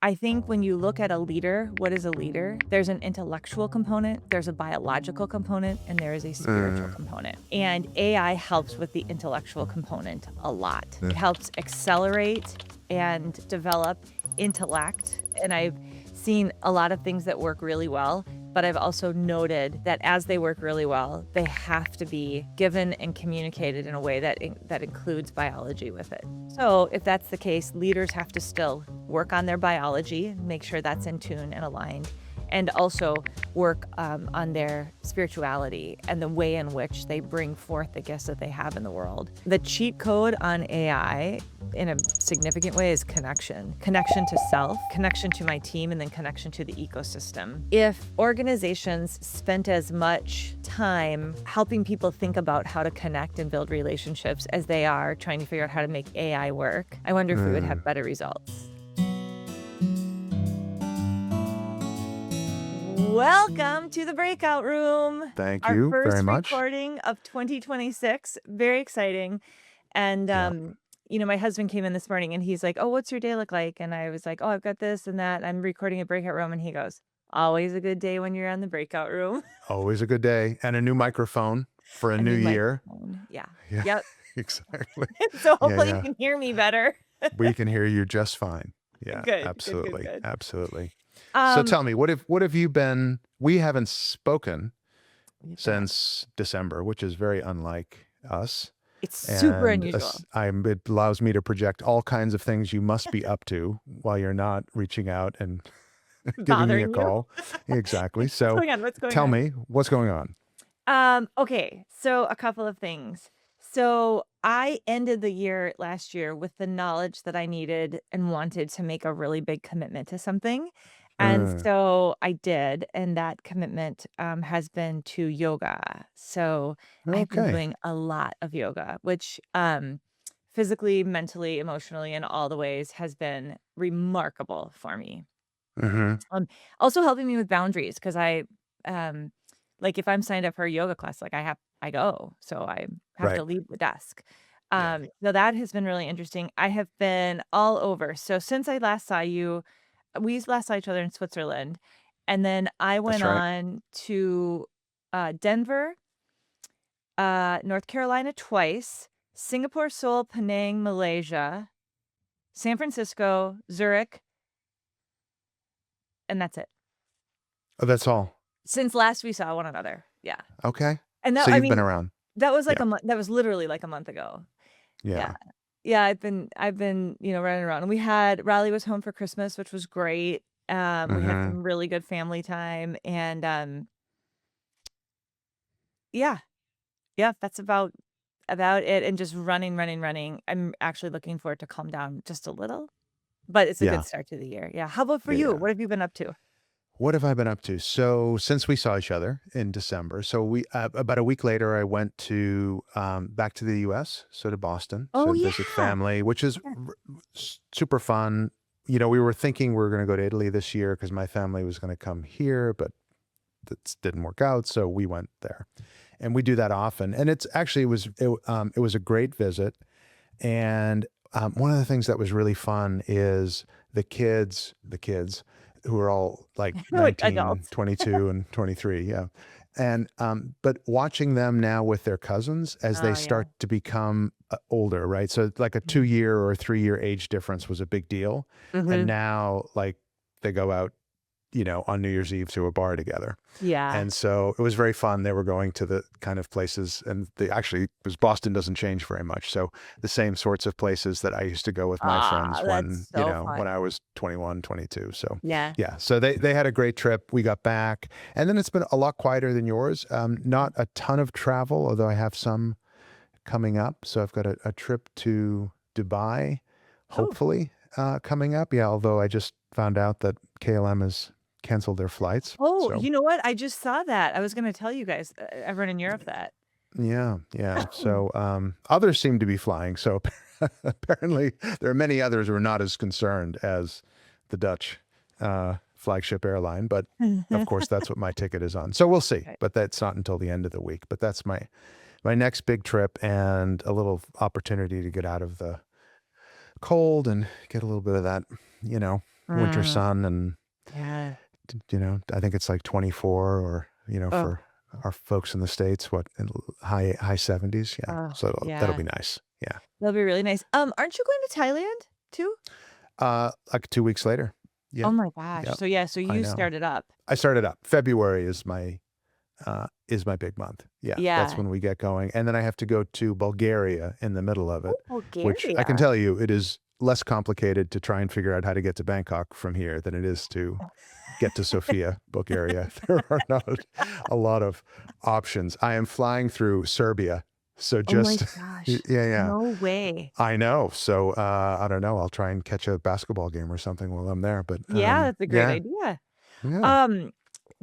I think when you look at a leader, what is a leader? There's an intellectual component, there's a biological component, and there is a spiritual Mm, component. And AI helps with the intellectual component a lot. It mm, helps accelerate and develop intellect. And I've seen a lot of things that work really well, but I've also noted that as they work really well, they have to be given and communicated in a way that includes biology with it. So, if that's the case, leaders have to still work on their biology, make sure that's in tune and aligned, and also work on their spirituality and the way in which they bring forth the gifts that they have in the world. The cheat code on AI in a significant way is connection to self, connection to my team, and then connection to the ecosystem. If organizations spent as much time helping people think about how to connect and build relationships as they are trying to figure out how to make AI work, I wonder if we would have mm. better results. Welcome to the Breakout Room, Thank our you very first much. recording of 2026. Very exciting. And, Yeah. my husband came in this morning and he's like, "Oh, what's your day look like?" And I was like, "Oh, I've got this and that. I'm recording a Breakout Room." And he goes, "Always a good day when you're on the Breakout Room." Always a good day. And a new microphone for a A new new year. microphone. Yeah. Yeah, Yep. exactly. So Yeah, hopefully you yeah. can hear me better. We can hear you just fine. Yeah, Good, good, good, absolutely. good. Absolutely. So Um, tell me, what have you been we haven't spoken you bet. since December, which is very unlike us. It's super And unusual. it allows me to project all kinds of things you must be up to while you're not reaching out and giving me a Bothering you. call. Exactly. What's So going on? What's going tell on? me what's going on. Okay, so a couple of things. So I ended the year last year with the knowledge that I needed and wanted to make a really big commitment to something. And Uh, so I did, and that commitment has been to yoga. So I've been okay. doing a lot of yoga, which physically, mentally, emotionally, in all the ways has been remarkable for me. Mhm. Um, Also helping me with boundaries because um, like, if I'm signed up for a yoga class, like, I go, so I have Right. to leave the desk. Yeah. So that has been really interesting. I have been all over. So since I last saw you, we last saw each other in Switzerland, and then I That's went right. on to, Denver, North Carolina twice, Singapore, Seoul, Penang, Malaysia, San Francisco, Zurich, and that's it. Oh, that's all. Since last we saw one another. Yeah. Okay. And that So I you've been mean, around. that was like Yeah. a month that was literally like a month ago. Yeah. Yeah. Yeah, I've been, running around, and Riley was home for Christmas, which was great. We had Mhm. some really good family time, and, yeah, yeah, that's about it, and just running, running, running. I'm actually looking forward to calm down just a little, but it's a good Yeah. start to the year. Yeah. How about for Yeah, you? yeah. What have you been up to? What have I been up to? So since we saw each other in December, so we about a week later, I went to back to the U.S., so to Boston, Oh, to visit yeah. family, which is Yeah. super fun. We were thinking we were going to go to Italy this year because my family was going to come here, but that didn't work out, so we went there, and we do that often. And it's actually it was a great visit, and one of the things that was really fun is the kids who are all like Like 19, adults. 22, and 23. Yeah. And, but watching them now with their cousins as they Oh, yeah. start to become older, right? So like a Mhm. 2 year or 3 year age difference was a big deal. And Mhm. now like they go out, on New Year's Eve to a bar together. Yeah. And so it was very fun. They were going to the kind of places, and they actually, because Boston doesn't change very much. So the same sorts of places that I used to go with my Ah, friends that's so when fun. I was 21, 22. So Yeah. yeah, so they had a great trip. We got back, and then it's been a lot quieter than yours. Not a ton of travel, although I have some coming up. So I've got a trip to Dubai, Oh. hopefully, coming up. Yeah, although I just found out that KLM has canceled their flights. Oh, So you know what? I just saw that. I was gonna tell you guys, everyone in Europe that. yeah, yeah. So others seem to be flying. So apparently, there are many others who are not as concerned as the Dutch flagship airline. But of course, that's what my ticket is on. So we'll see. Right. But that's not until the end of the week. But that's my next big trip and a little opportunity to get out of the cold and get a little bit of that, you know. winter Mm, sun, and yeah. I think it's like 24, or Oh, for our folks in the States, what, in high 70s. Yeah. oh, So that'll yeah. be nice. Yeah. That'll be really nice. Aren't you going to Thailand too? Like 2 weeks later. Oh Yep. my gosh. Yep. So yeah, so I you know. started up. I started up. February is my big month. Yeah, that's Yeah. when we get going. And then I have to go to Bulgaria in the middle of it, Oh, which I can Bulgaria. tell you, it is less complicated to try and figure out how to get to Bangkok from here than it is to get to Sofia, Bulgaria. There are not a lot of options. I am flying through Serbia. So Oh my just, yeah, gosh. yeah. No way. I know. So I don't know. I'll try and catch a basketball game or something while I'm there. But Yeah, that's a great yeah, idea. yeah. Um,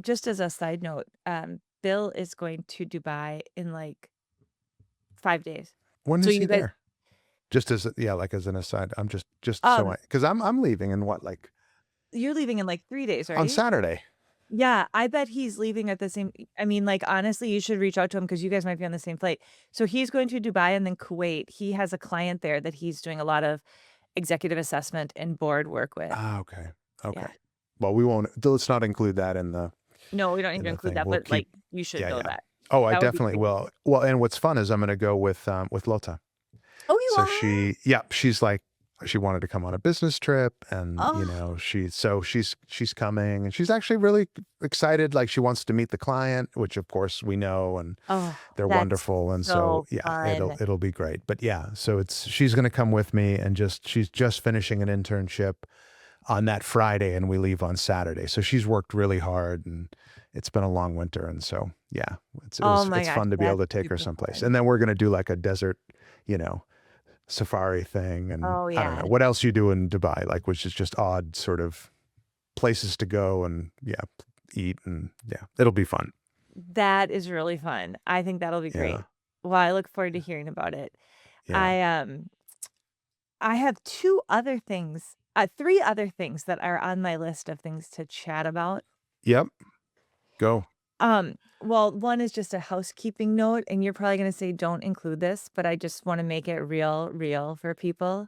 just as a side note, Bill is going to Dubai in like 5 days. When So is he you guys, there? Just as yeah, like as an aside, I'm just so um, I because I'm leaving in what, like, you're leaving in like 3 days, on right? Saturday. Yeah, I bet he's leaving at the same I mean, like, honestly, you should reach out to him because you guys might be on the same flight. So he's going to Dubai and then Kuwait. He has a client there that he's doing a lot of executive assessment and board work with. Ah, okay, okay. Yeah. Well, we won't. Let's not include that No, we don't need in to the include thing. that, We'll but, keep. like, you should Yeah, know yeah. that. Oh, I That would be definitely great. will. Well, and what's fun is I'm going to go with Lota. Oh, you So are? she's like, she wanted to come on a business trip, and Oh, she's coming, and she's actually really excited. Like, she wants to meet the client, which of course we know, and oh, they're that's wonderful. And so so yeah, fun. it'll be great. But yeah, so she's going to come with me, and she's just finishing an internship on that Friday, and we leave on Saturday. So she's worked really hard, and it's been a long winter, and so yeah, Oh my it's gosh, fun to be able that's to take her super someplace. fun. And then we're going to do like a desert, you know, safari thing, and Oh, I don't know yeah. what else you do in Dubai, like, which is just odd sort of places to go and yeah, eat, and yeah, it'll be fun. That is really fun. I think that'll be Yeah, great. Well, I look forward to hearing about it. yeah, I, um, I have 2 other things 3 other things that are on my list of things to chat about. yep, go. Well, one is just a housekeeping note, and you're probably gonna say, "Don't include this," but I just wanna make it real for people.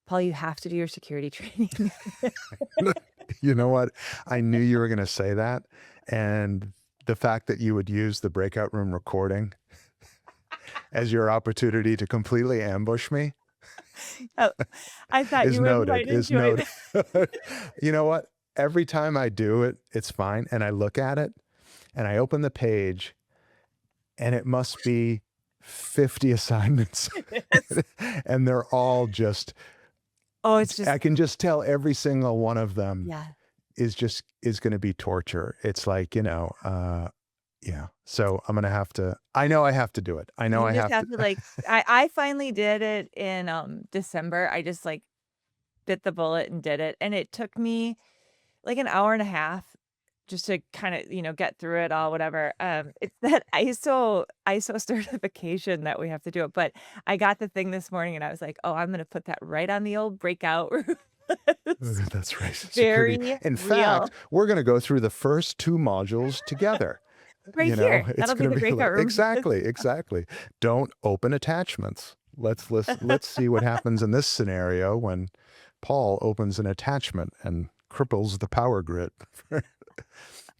Paul, you have to do your security training. You know what? I knew you were going to say that, and the fact that you would use the breakout room recording as your opportunity to completely ambush me Oh, I thought is you really noted. might Is enjoy noted. this. You know what? Every time I do it, it's fine, and I look at it, and I open the page, and it must be 50 assignments, Yes. and they're all just. Oh, it's just I can just tell every single one of them yeah. is going to be torture. It's like, yeah. So I'm going to have to, I know I have to do it. I know You I just have to. have to, like I finally did it in, December. I just, like, bit the bullet and did it, and it took me, like, an hour and a half just to kinda, get through it all, whatever. It's that ISO certification that we have to do it, but I got the thing this morning and I was like, "Oh, I'm gonna put that right on the old breakout room." It's That's right. Security. very In real. fact, we're going to go through the first two modules together. Right here. It's That'll be going the to be like, breakout room. exactly, exactly. Don't open attachments. Let's see what happens in this scenario when Paul opens an attachment and cripples the power grid.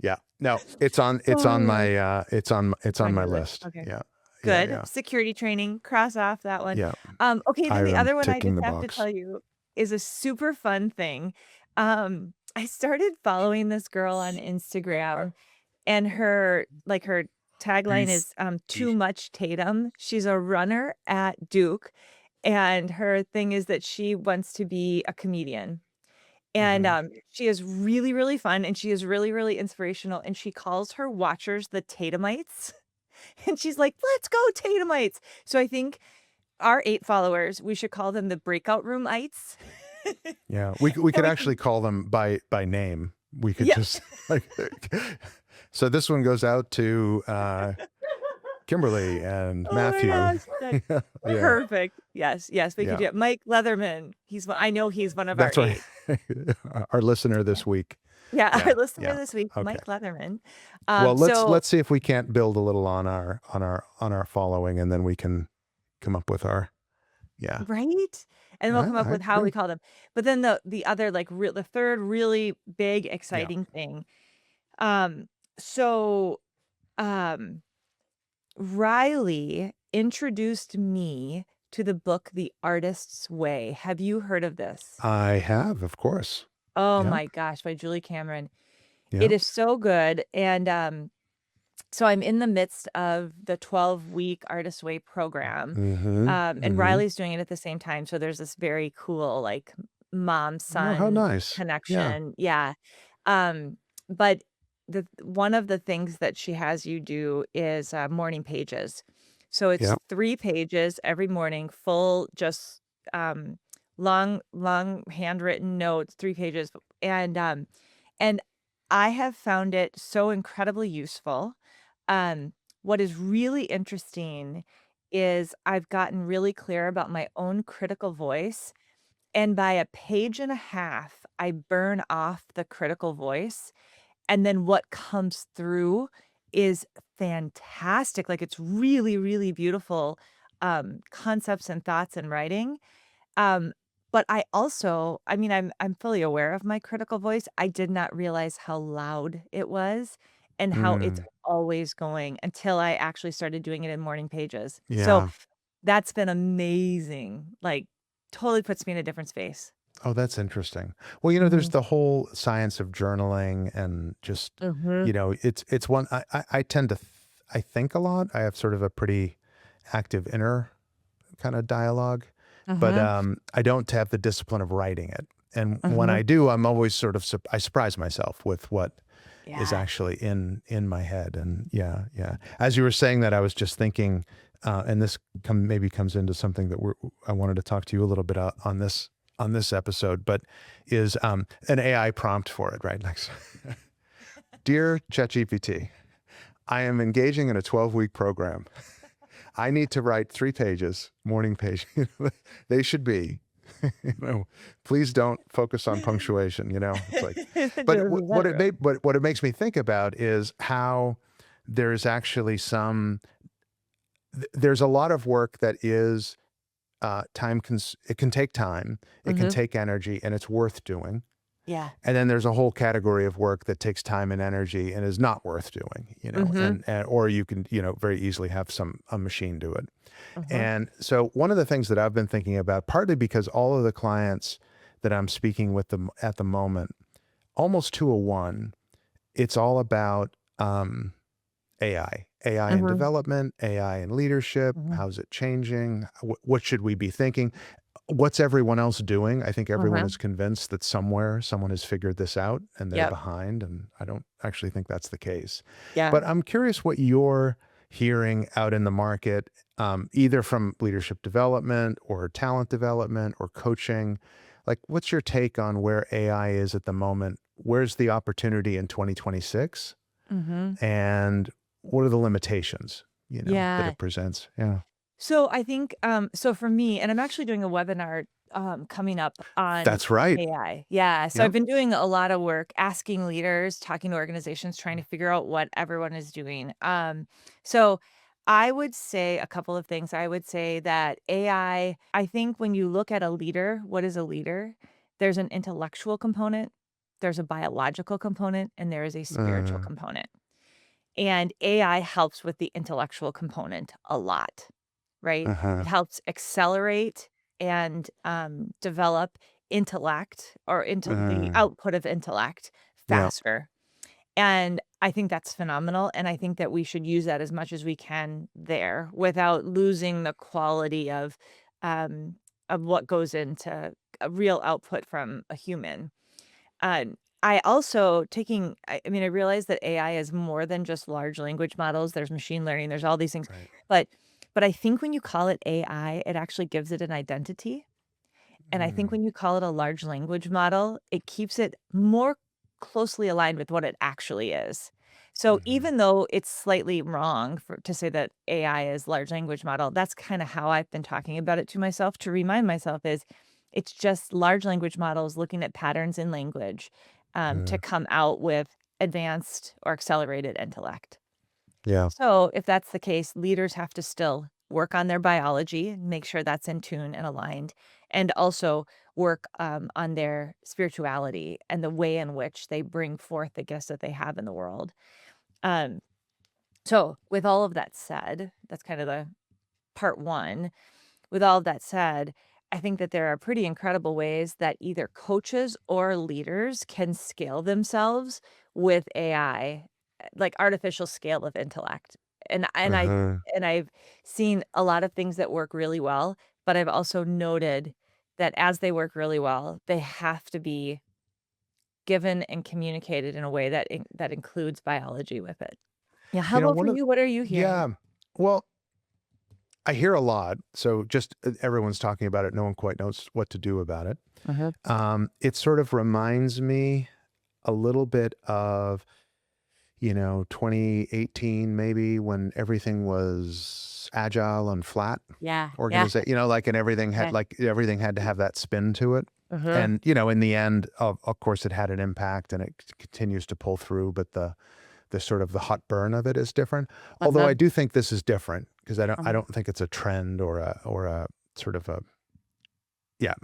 Yeah. No, it's on Oh, my it's it's on on my your list. list. Okay. Yeah. Yeah, Good. yeah. Security training, cross off that one. Yeah. Okay, then the I'm other one I ticking just the have to box. tell you is a super fun thing. I started following this girl on Instagram and her tagline is too much Tatum. She's a runner at Duke and her thing is that she wants to be a comedian. And Hmm. she is really, really fun and she is really, really inspirational. And she calls her watchers the Tatamites. And she's like, let's go, Tatamites. So I think our 8 followers, we should call them the Breakout Roomites. Yeah. We And could we can actually call them by name. We could yeah. just like so this one goes out to Kimberly and Oh my Matthew. gosh, that's Yeah. Yeah. perfect. Yes, yes, we could Yeah. do it. Mike Leatherman, I know he's one of our That's right. 8. Our listener Yeah. this week. Yeah, our Yeah. listener Yeah. this week, Okay. Mike Leatherman. Well, So let's see if we can't build a little on our following, and then we can come up with our yeah. right? and we'll Yeah, come up I with how we agree. call them. But then the other like the third really big Yeah. exciting thing. Um, so um, Riley introduced me to the book The Artist's Way. Have you heard of this? I have, of course. Oh Yep. my gosh, by Julie Cameron. It Yep. is so good. And so I'm in the midst of the 12-week Artist Way program. Mm-hmm. And Mm-hmm. Riley's doing it at the same time. So there's this very cool like mom Oh, how son nice. Yeah. connection. Yeah. But the one of the things that she has you do is morning pages. So it's Yep. 3 pages every morning, full, just um, long handwritten notes, 3 pages, and I have found it so incredibly useful. What is really interesting is I've gotten really clear about my own critical voice, and by a page and a half, I burn off the critical voice, and then what comes through is fantastic. Like, it's really, really beautiful, concepts and thoughts and writing. Um, but I mean, I'm fully aware of my critical voice. I did not realize how loud it was and how it's Mm, always going until I actually started doing it in morning pages. So yeah. that's been amazing. Like, totally puts me in a different space. Oh, that's interesting. Well, there's Mhm. the whole science of journaling and just, Mhm. it's one I tend to I think a lot. I have sort of a pretty active inner kind of dialogue, but Mhm. I don't have the discipline of writing it. And when Mhm. I do, I'm always sort of I surprise myself with what is Yeah. actually in my head. And yeah, yeah. As you were saying that, I was just thinking, and this maybe comes into something that I wanted to talk to you a little bit on this episode, but is an AI prompt for it, right? Like, dear ChatGPT, I am engaging in a 12-week program. I need to write 3 pages, morning page. They should be, you know, please don't focus on punctuation, It's like, It but does that right. what it makes me think about is how there's actually there's a lot of work that is it can take time, it can Mhm. take energy, and it's worth doing. Yeah. And then there's a whole category of work that takes time and energy and is not worth doing, Mhm. and or you can, very easily have a machine do it. Mhm. And so one of the things that I've been thinking about, partly because all of the clients that I'm speaking with them at the moment, almost to a one, it's all about AI in Mhm. development, AI in leadership. Mhm. How's it changing? What should we be thinking? What's everyone else doing? I think everyone is Mhm. convinced that somewhere someone has figured this out and they're Yep. behind. And I don't actually think that's the case. Yeah. But I'm curious what you're hearing out in the market, either from leadership development or talent development or coaching. Like, what's your take on where AI is at the moment? Where's the opportunity in 2026? Mhm. And what are the limitations, that Yeah. it presents? Yeah. So I think, so for me, and I'm actually doing a webinar coming up on That's right. AI. Yeah. So I've Yep. been doing a lot of work asking leaders, talking to organizations, trying to figure out what everyone is doing. So I would say a couple of things. I would say that I think when you look at a leader, what is a leader? There's an intellectual component, there's a biological component, and there is a spiritual Uh, component. And AI helps with the intellectual component a lot, right? It uh-huh. helps accelerate and develop intellect or into the Uh, output of intellect yeah. faster. And I think that's phenomenal. And I think that we should use that as much as we can there without losing the quality um, of what goes into a real output from a human. I also I mean, I realize that AI is more than just large language models. There's machine learning, there's all these things. Right. But but I think when you call it AI, it actually gives it an identity. And I think Mm, when you call it a large language model, it keeps it more closely aligned with what it actually is. So mhm. even though it's slightly wrong to say that AI is large language model, that's kind of how I've been talking about it to myself to remind myself is it's just large language models looking at patterns in language to Uh, come out with advanced or accelerated intellect. yeah. So if that's the case, leaders have to still work on their biology, make sure that's in tune and aligned, and also work on their spirituality and the way in which they bring forth the gifts that they have in the world. Um, so, with all of that said, that's kind of the part one. With all of that said, I think that there are pretty incredible ways that either coaches or leaders can scale themselves with AI, like artificial scale of intellect. And I Uh-huh. and I've seen a lot of things that work really well, but I've also noted that as they work really well, they have to be given and communicated in a way that includes biology with it. Yeah, how about for One of you? What are you hearing? yeah. Well, I hear a lot. So just everyone's talking about it. No one quite knows what to do about it. Mhm. It sort of reminds me a little bit of 2018 maybe when everything was agile and flat Yeah, yeah, organization, like, and yeah. everything had to have that spin to it. Mhm, And, in the end, of course, it had an impact and it continues to pull through, but the sort of the hot burn of it is different. Although uh-huh, I do think this is different because I uh-huh, don't think it's a trend or a sort of a yeah,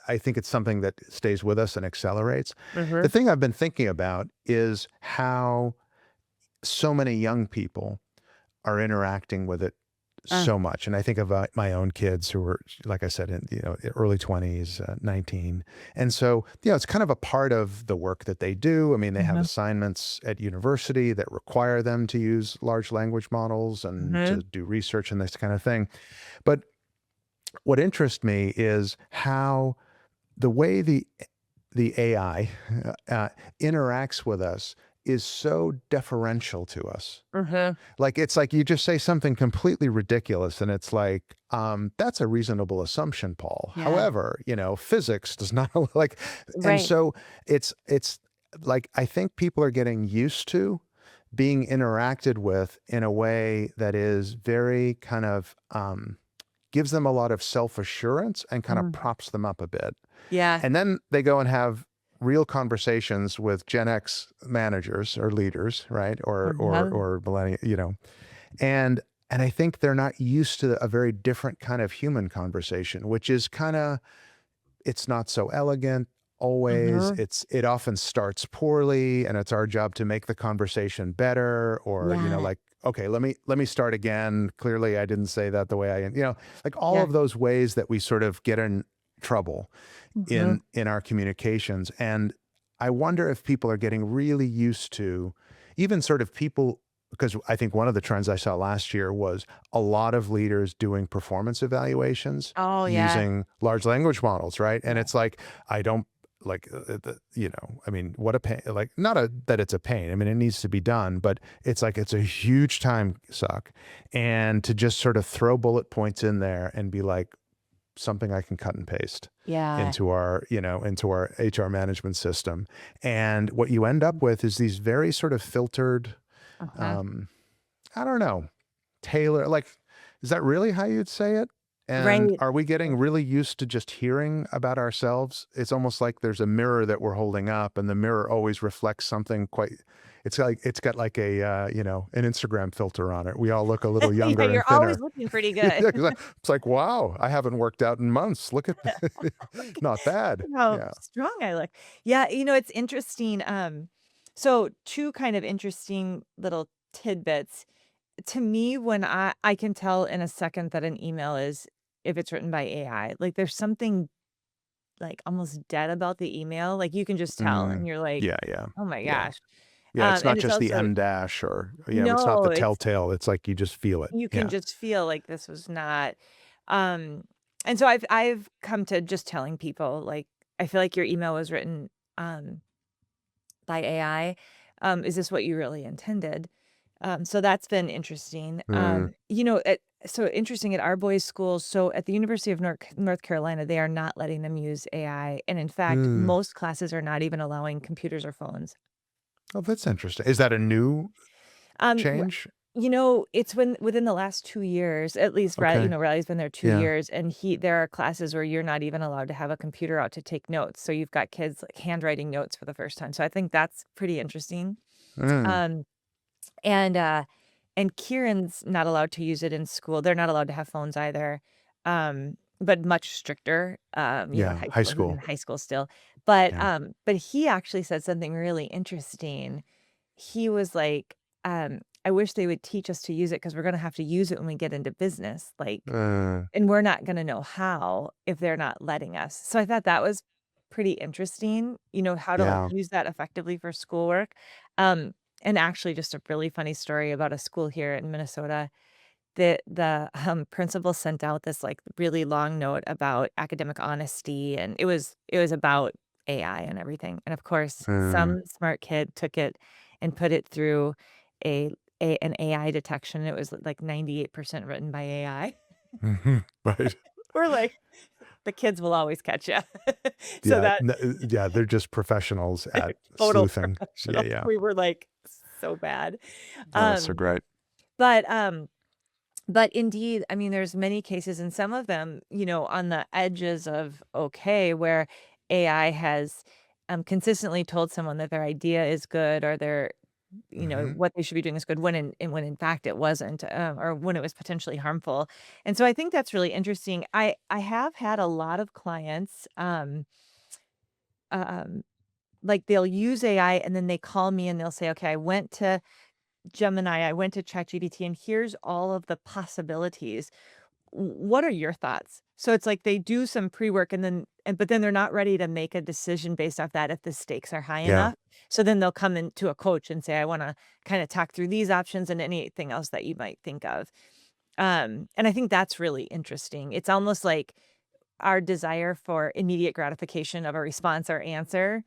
I think it's something that stays with us and accelerates. The mhm, thing I've been thinking about is how so many young people are interacting with it uh, so much. And I think of my own kids who were, like I said, in early 20s, 19. And so, it's kind of a part of the work that they do. I mean, they have mhm, assignments at university that require them to use large language models and mhm, to do research and this kind of thing. But what interests me is how the way the AI uh, interacts with us is so deferential to us. mhm, Like, it's like you just say something completely ridiculous, and it's like, "That's a reasonable assumption, Paul. yeah, However, physics does not like." And right, so it's like, I think people are getting used to being interacted with in a way that is very kind of, gives them a lot of self-assurance and kinda mhm, props them up a bit. yeah, And then they go and have real conversations with Gen X managers or leaders, right? Or or uh-huh, or millennial, and I think they're not used to a very different kind of human conversation, which is kinda it's not so elegant always. mhm, It often starts poorly, and it's our job to make the conversation better or, yeah, like, "Okay, let me start again. Clearly, I didn't say that the way like all yeah, of those ways that we sort of get in trouble mhm, in our communications. And I wonder if people are getting really used to even sort of people, because I think one of the trends I saw last year was a lot of leaders doing performance evaluations oh, yeah, using large language models, right? And yeah, it's like, I don't like, I mean, what a pain, like, not that it's a pain. I mean, it needs to be done, but it's like, it's a huge time suck. And to just sort of throw bullet points in there and be like, something I can cut and paste yeah, into our HR management system. And what you end up with is these very sort of filtered, uh-huh, um, I don't know, like, is that really how you'd say it? And right, are we getting really used to just hearing about ourselves? It's almost like there's a mirror that we're holding up, and the mirror always reflects something quite. It's like it's got like a an Instagram filter on it. We all look a little yeah, younger and you're always thinner. looking pretty good. Yeah, 'cause it's like, wow, I haven't worked out in months. Look at Look not bad. how Yeah. strong I look. Yeah, it's interesting, so 2 kind of interesting little tidbits. To me, when I can tell in a second that an email is if it's written by AI, like, there's something, like, almost dead about the email, like, you can just tell, and Mm. you're like, Yeah, yeah. "Oh my Yeah. gosh." Yeah, it's not And it's just the also M dash or, it's not no, the it's telltale. It's like you just feel it. you can Yeah. just feel like this was not, um and so I've come to just telling people, like, "I feel like your email was written, by AI. Is this what you really intended?" So that's been interesting. Mm. So interesting at our boys' schools. So at the University of North Carolina, they are not letting them use AI, and in fact, Mm. most classes are not even allowing computers or phones. Oh, that's interesting. Is that a new Um, w change? it's within the last 2 years, at least Okay. Riley's been there 2 Yeah. years, and there are classes where you're not even allowed to have a computer out to take notes. So you've got kids like handwriting notes for the first time. So I think that's pretty interesting. Mm. Um, and Kieran's not allowed to use it in school. They're not allowed to have phones either. but much stricter, in Yeah, high high school. He was in school. high school still. Yeah. But he actually said something really interesting. He was like, "I wish they would teach us to use it because we're gonna have to use it when we get into business, like, Uh, and we're not gonna know how if they're not letting us." So I thought that was pretty interesting, how to, like, yeah. use that effectively for schoolwork. And actually just a really funny story about a school here in Minnesota. The principal sent out this, like, really long note about academic honesty, and it was about AI and everything, and of course, Uh, some smart kid took it and put it through a an AI detection. It was, like, 98% written by AI. mhm, right. We're like, "The kids will always catch you." So Yeah. that Yeah. They're just professionals at total sleuthing. Yeah. professional. Yeah. We were like, so bad. Oh, that's so Um, great. but, um But indeed, I mean, there's many cases, and some of them, on the edges of okay, where AI has consistently told someone that their idea is good or Hmm. what they should be doing is good when in fact it wasn't, or when it was potentially harmful. And so I think that's really interesting. I have had a lot of clients, um, like they'll use AI and then they call me and they'll say, okay, I went to Gemini, I went to ChatGPT, and here's all of the possibilities. What are your thoughts? So it's like they do some pre-work but then they're not ready to make a decision based off that if the stakes are high Yeah. enough. So then they'll come into a coach and say, I want to kind of talk through these options and anything else that you might think of. And I think that's really interesting. It's almost like our desire for immediate gratification of a response or answer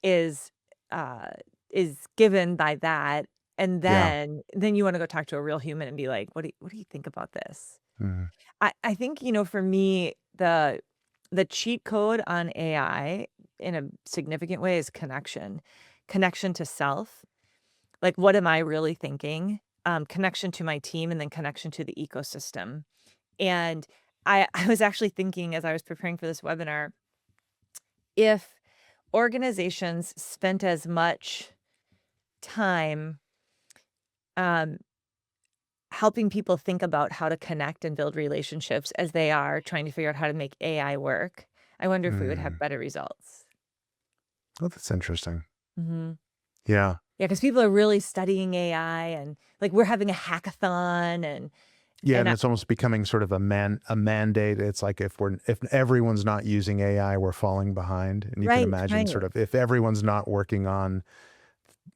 is uh is given by that. And Yeah. then you want to go talk to a real human and be like, what do you think about this? Mhm. I think, for me, the cheat code on AI in a significant way is connection. Connection to self. Like, what am I really thinking? Connection to my team and then connection to the ecosystem. And I was actually thinking as I was preparing for this webinar, if organizations spent as much time um, helping people think about how to connect and build relationships as they are trying to figure out how to make AI work, I wonder if we would have Mm. better results. Oh, that's interesting. Mhm. Yeah. Yeah, because people are really studying AI and, like, we're having a hackathon Yeah, and and I it's almost becoming sort of a mandate. It's like if everyone's not using AI, we're falling behind. And you can right, imagine right. sort of if everyone's not working on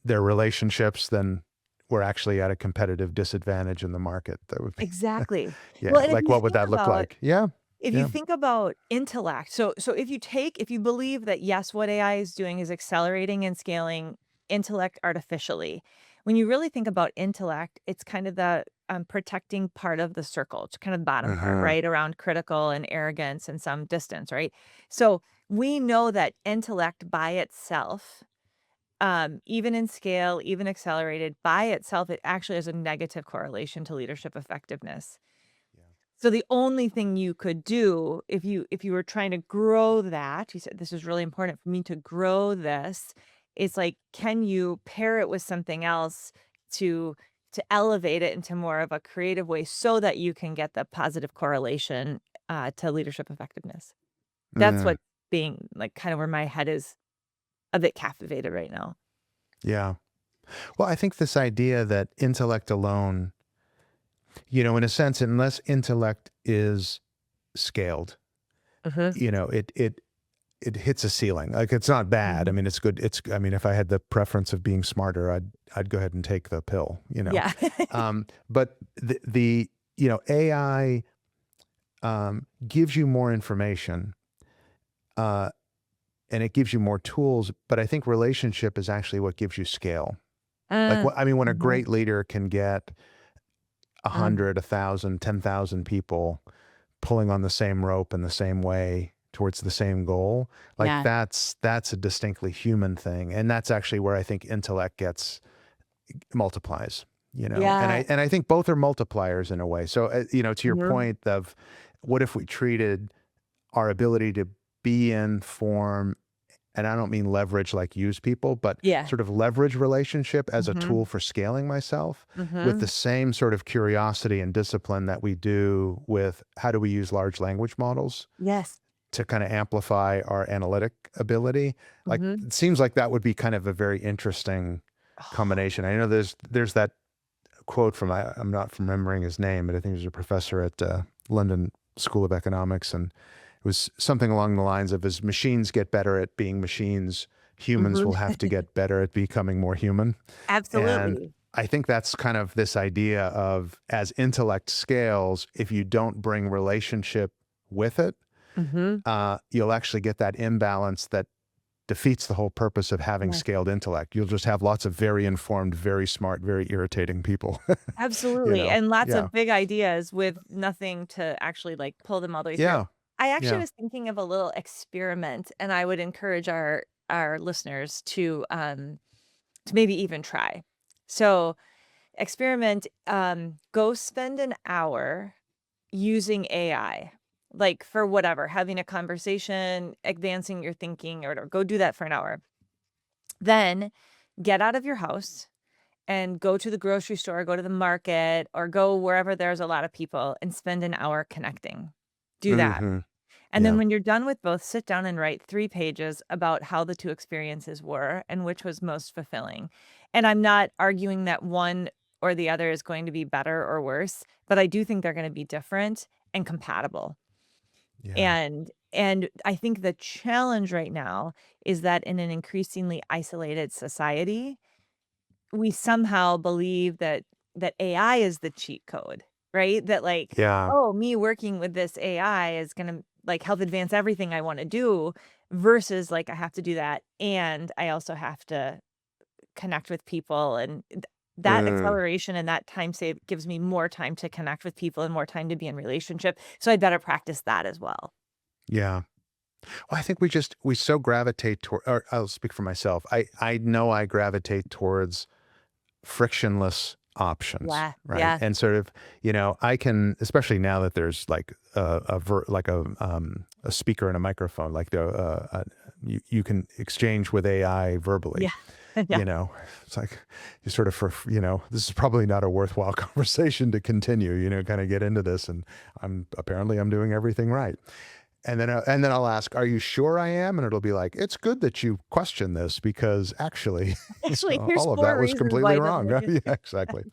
their relationships, then we're actually at a competitive disadvantage in the market. That would be Exactly. Well, yeah. and Like what would that look like? Yeah. if you Yeah. think about intellect, so if you believe that, yes, what AI is doing is accelerating and scaling intellect artificially, when you really think about intellect, it's kind of the protecting part of the circle, it's kind of the bottom part, Uh-huh. right? Around critical and arrogance and some distance, right? So we know that intellect by itself, even in scale, even accelerated by itself, it actually has a negative correlation to leadership effectiveness. Yeah. So the only thing you could do if you were trying to grow that, you said this is really important for me to grow this, it's like, can you pair it with something else to elevate it into more of a creative way so that you can get the positive correlation to leadership effectiveness? That's Mm, what being like kind of where my head is a bit captivated right now. yeah. Well, I think this idea that intellect alone, in a sense, unless intellect is scaled, Uh-huh. it hits a ceiling. Like it's not bad. I Mhm. mean, it's good. I mean, if I had the preference of being smarter, I'd go ahead and take the pill. Yeah. But AI gives you more information, uh, and it gives you more tools. But I think relationship is actually what gives you scale. Like Uh, what I mean, when a mhm. great leader can get Um, 100, 1,000, 10,000 people pulling on the same rope in the same way towards the same goal, like yeah. that's a distinctly human thing, and that's actually where I think intellect gets multiplies. And Yeah. I think both are multipliers in a way. So to your Mhm. point of what if we treated our ability to be in, form, and I don't mean leverage like use people, but Yeah. sort of leverage relationship as a Mhm. tool for scaling myself with the Mhm. same sort of curiosity and discipline that we do with how do we use large language models Yes. to kind of amplify our analytic ability. Like Mhm. it seems like that would be kind of a very interesting combination. I know there's that quote from I'm not remembering his name, but I think he was a professor at London School of Economics, and it was something along the lines of as machines get better at being machines, humans Mhm. will have to get better at becoming more human. And Absolutely. I think that's kind of this idea of as intellect scales, if you don't bring relationship with it, Mhm. you'll actually get that imbalance that defeats the whole purpose of having Yes. scaled intellect. You'll just have lots of very informed, very smart, very irritating people. you Absolutely, know? and lots Yeah. of big ideas with nothing to actually, like, pull them all the way through. Yeah. I actually Yeah. was thinking of a little experiment, and I would encourage our listeners to maybe even try. So, experiment, go spend an hour using AI, like, for whatever, having a conversation, advancing your thinking, or whatever. Go do that for an hour. Then get out of your house and go to the grocery store, go to the market, or go wherever there's a lot of people and spend an hour connecting. Do that. Mhm. And then Yeah. when you're done with both, sit down and write 3 pages about how the 2 experiences were and which was most fulfilling. And I'm not arguing that one or the other is going to be better or worse, but I do think they're gonna be different and compatible. Yeah. And I think the challenge right now is that in an increasingly isolated society, we somehow believe that AI is the cheat code, right? That like, Yeah. oh, me working with this AI is gonna like help advance everything I wanna do versus like I have to do that and I also have to connect with people and that Mm. acceleration and that time save gives me more time to connect with people and more time to be in relationship. So I'd better practice that as well. Yeah. Well, I think we so gravitate toward, or I'll speak for myself. I know I gravitate towards frictionless options, Yeah. right? Yeah. And sort of, I can, especially now that there's like a speaker and a microphone, like you can exchange with AI verbally. Yeah. Yeah. It's like you sort of this is probably not a worthwhile conversation to continue. Kind of get into this, and I'm doing everything right. And then I'll ask, "Are you sure I am?" And it'll be like, "It's good that you question this because actually, Actually, here's all of 4 that was reasons completely why it doesn't wrong." make Yeah, it. exactly.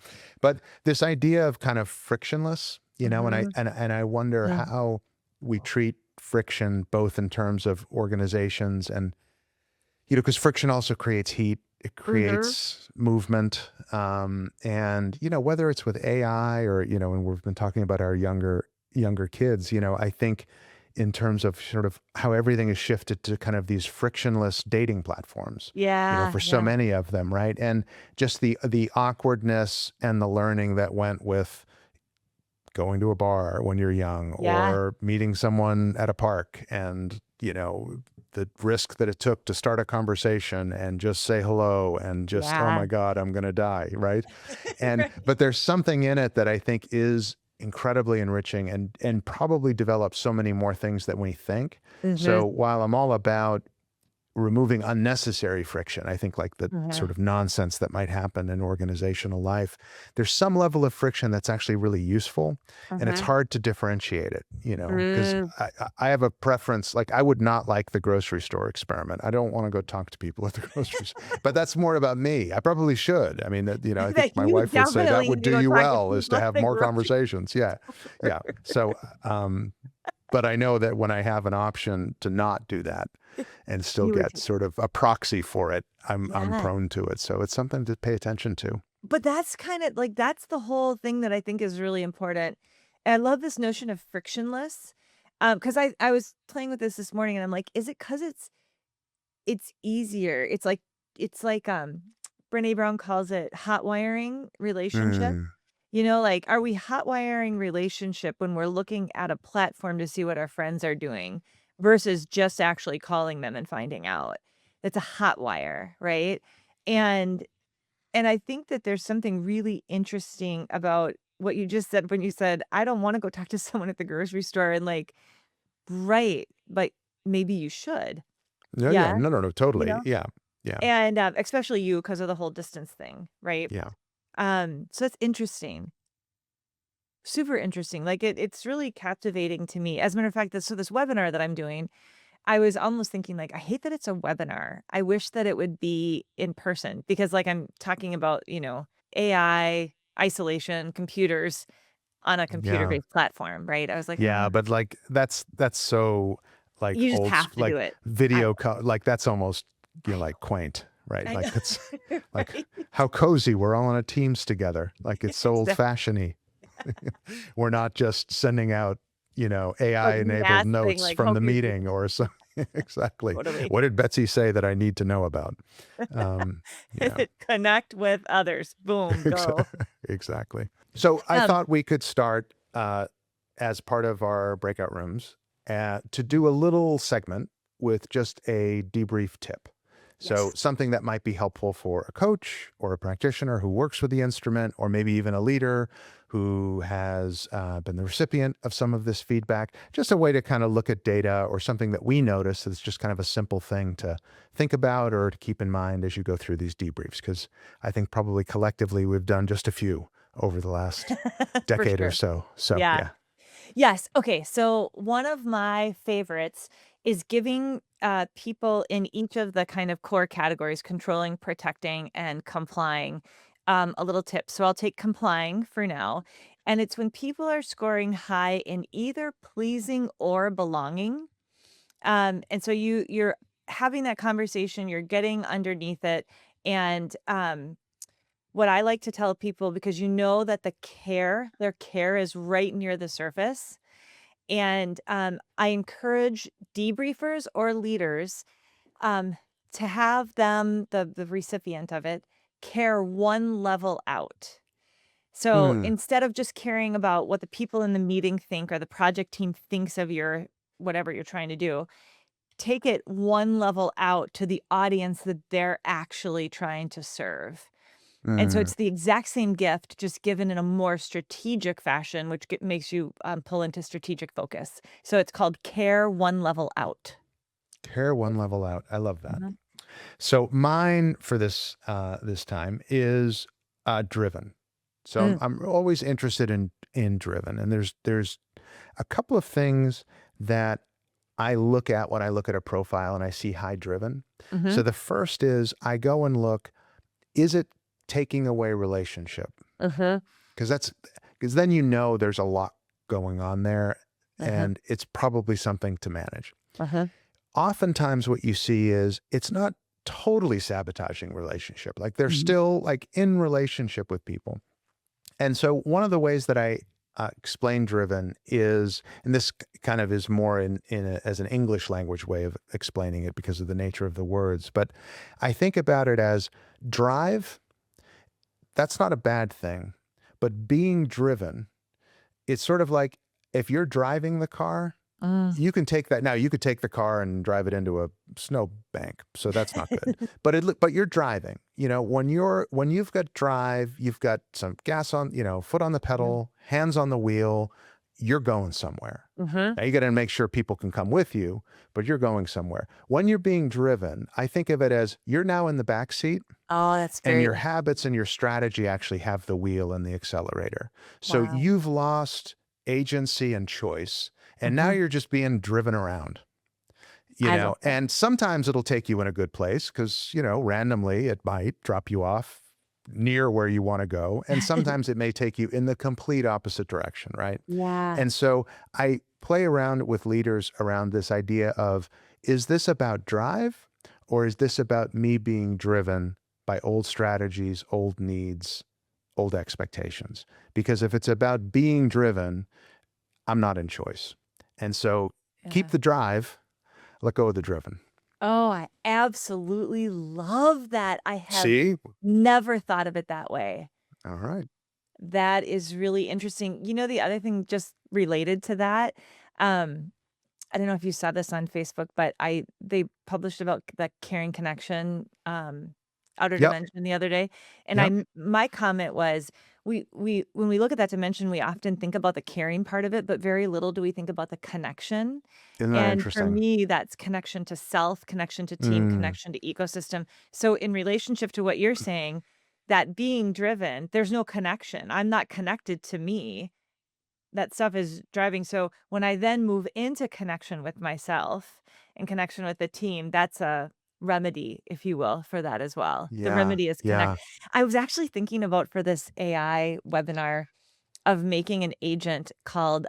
But this idea of kind of frictionless, and I Mhm. and I wonder Mm. how we treat friction both in terms of organizations and because friction also creates heat, it Mhm. creates movement, and whether it's with AI or and we've been talking about our younger kids. I think in terms of sort of how everything is shifted to kind of these frictionless dating platforms, Yeah, for so yeah. many of them, right? And just the awkwardness and the learning that went with going to a bar when you're young Yeah, or meeting someone at a park and the risk that it took to start a conversation and just say hello and just, oh yeah. my god, I'm going to die, right? And Right. but there's something in it that I think is incredibly enriching and probably develops so many more things than we think. So Mhm. while I'm all about removing unnecessary friction. I think like the sort Mhm. of nonsense that might happen in organizational life, there's some level of friction that's actually really useful, and it's Mhm. hard to differentiate it, because Mm. I have a preference. Like I would not like the grocery store experiment. I don't want to go talk to people at the grocery store, but that's more about me. I probably should. I mean, I think That my you wife would say that definitely would need to do go you talk to well is people to at have the more grocery conversations. Yeah, yeah. store. So, but I know that when I have an option to not do that and still You would get take sort of a proxy for it, I'm yeah. prone to it. So it's something to pay attention to. But that's kinda like, that's the whole thing that I think is really important. And I love this notion of frictionless, because I was playing with this morning, and I'm like, "Is it 'cause it's easier?" It's like, Brené Brown calls it hot wiring relationship. Mm, Like, are we hot wiring relationship when we're looking at a platform to see what our friends are doing versus just actually calling them and finding out? It's a hot wire, right? And and I think that there's something really interesting about what you just said when you said, "I don't wanna go talk to someone at the grocery store," and like, right, but maybe you should. No, yeah. Yeah, No, no, no, you totally. know? Yeah. Yeah. And, especially you because of the whole distance thing, right? Yeah. So it's interesting. Super interesting. Like, it's really captivating to me. As a matter of fact, this webinar that I'm doing, I was almost thinking, like, I hate that it's a webinar. I wish that it would be in person because, like, I'm talking about, AI, isolation, computers on a Yeah. computer-based platform, right? I was like, Yeah. "Ugh." But like, that's so like You just have to do like it. I like that's almost, like quaint, right? I Like know, it's like right? how cozy. We're all on a Teams together. Like it's so old Exactly. fashioned. We're not just sending out, Like, AI enabled mass thing, notes like, from hope the you meeting or so. Exactly. totally. What did Betsy say that I need to know about? Um, yeah, Connect with others. Boom, go. exactly. So I Um, thought we could start as part of our breakout rooms to do a little segment with just a debrief tip. So yes. something that might be helpful for a coach or a practitioner who works with the instrument, or maybe even a leader who has been the recipient of some of this feedback. Just a way to kind of look at data or something that we notice that's just kind of a simple thing to think about or to keep in mind as you go through these debriefs. Because I think probably collectively we've done just a few over the last For decade or sure. so. So Yeah. yeah. Yes. Okay. So one of my favorites is giving people in each of the kind of core categories controlling, protecting, and complying a little tip. So I'll take complying for now. And it's when people are scoring high in either pleasing or belonging. And so you're having that conversation, you're getting underneath it. And what I like to tell people, because you know that their care is right near the surface, and, I encourage debriefers or leaders, um, to have them, the recipient of it, care one level out. So Hmm. instead of just caring about what the people in the meeting think or the project team thinks of your whatever you're trying to do, take it one level out to the audience that they're actually trying to serve. And so Hmm. it's the exact same gift, just given in a more strategic fashion, which makes you pull into strategic focus. So it's called care one level out. Care one level out. I love that. Mhm. So mine for this time is driven. So Mm, I'm always interested in driven, and there's a couple of things that I look at when I look at a profile and I see high driven. mhm, So the first is I go and look, is it taking away relationship? uh-huh, Because then there's a lot going on there, uh-huh, and it's probably something to manage. uh-huh. Oftentimes what you see is it's not totally sabotaging relationship. Like they're Mhm, still like in relationship with people. And so one of the ways that I explain driven is, and this kind of is more as an English language way of explaining it because of the nature of the words, but I think about it as drive. That's not a bad thing, but being driven, it's sort of like if you're driving the car, mm. you can take that. Now you could take the car and drive it into a snow bank, so that's not good. But you're driving. When you've got drive, you've got some gas on, foot on the Mhm, pedal, hands on the wheel. You're going somewhere. mhm. Now you got to make sure people can come with you, but you're going somewhere. When you're being driven, I think of it as you're now in the back seat, Oh, that's and very your habits and your strategy actually have the wheel and the accelerator. So wow. you've lost agency and choice, and now Mhm. you're just being driven around, I love that. and sometimes it'll take you in a good place because, randomly it might drop you off near where you want to go. And sometimes it may take you in the complete opposite direction, right? Yeah. And so I play around with leaders around this idea of, is this about drive, or is this about me being driven by old strategies, old needs, old expectations? Because if it's about being driven, I'm not in choice. And so keep Yeah. the drive, let go of the driven. Oh, I absolutely love that. I have See? never thought of it that way. All right. That is really interesting. The other thing just related to that, um, I don't know if you saw this on Facebook, but they published about the caring connection, outer Yep. dimension the other day, and Yep. my comment was, we when we look at that dimension, we often think about the caring part of it, but very little do we think about the connection. Isn't that And for interesting? me, that's connection to self, connection to team, Mm, connection to ecosystem. So in relationship to what you're saying, that being driven, there's no connection. I'm not connected to me. That stuff is driving. So when I then move into connection with myself and connection with the team, that's a remedy, if you will, for that as well. The yeah, remedy is connect. yeah. I was actually thinking about for this AI webinar of making an agent called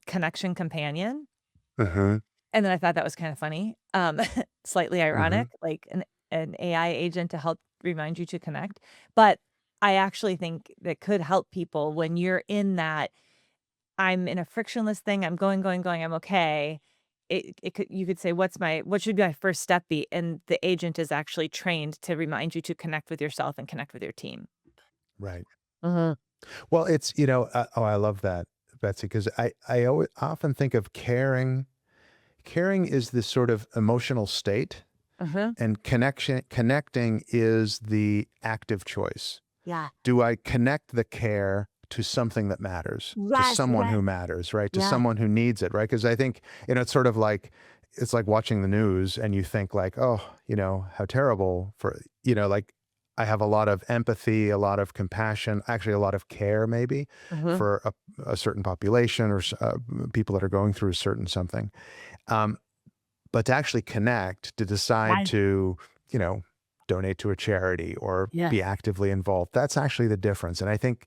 Connection Companion. Uh-huh. And then I thought that was kind of funny, slightly Mhm. ironic, like an AI agent to help remind you to connect. But I actually think that could help people when you're in that I'm in a frictionless thing, I'm going, going, going, I'm okay. It could you could say, what should my first step be?" And the agent is actually trained to remind you to connect with yourself and connect with your team. Right. Mhm. Well, it's, oh, I love that, Betsy, because I often think of caring. Caring is this sort of emotional state, Mhm. and connecting is the active choice. Yeah. Do I connect the care to something that matters, to Yes, someone yes. who matters, right? To Yeah. someone who needs it, right? Because I think, it's sort of like, it's like watching the news and you think like, oh, how terrible for, like, I have a lot of empathy, a lot of compassion, actually a lot of care maybe Mhm. for a certain population or people that are going through a certain something. Um, but to actually connect, to decide Right. to, you know, donate to a charity or Yes. be actively involved, that's actually the difference. And I think,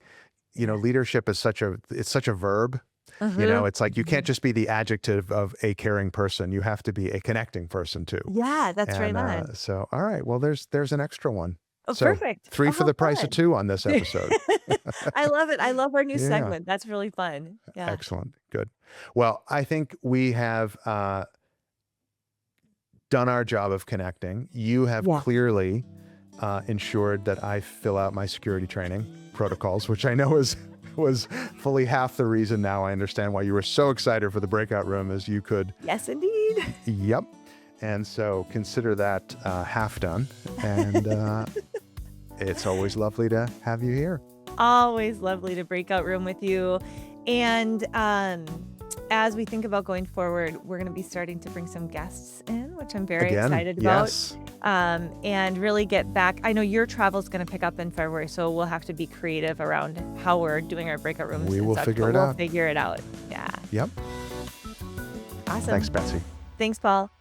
Yeah. leadership is it's such a verb. Mhm. It's like you can't Mhm. just be the adjective of a caring person. You have to be a connecting person too. Yeah, that's right And on. so, all right, well, there's an extra one. Oh, So perfect. three Oh, for how the price of fun. two on this episode. I love it. I love our new Yeah, segment. That's really fun. Yeah. excellent, good. Well, I think we have done our job of connecting. You have Yeah. clearly ensured that I fill out my security training protocols, which I know is was fully half the reason now I understand why you were so excited for the breakout room, as you could. Yes, indeed. Yep. And so consider that half done. And it's always lovely to have you here. Always lovely to breakout room with you. And as we think about going forward, we're going to be starting to bring some guests in, which I'm very Again, excited about. yes. And really get back. I know your travel is going to pick up in February, so we'll have to be creative around how we're doing our breakout rooms We and will such, figure but it we'll out. figure it out. Yeah. Yep. Awesome. Thanks, Betsy. Thanks, Paul.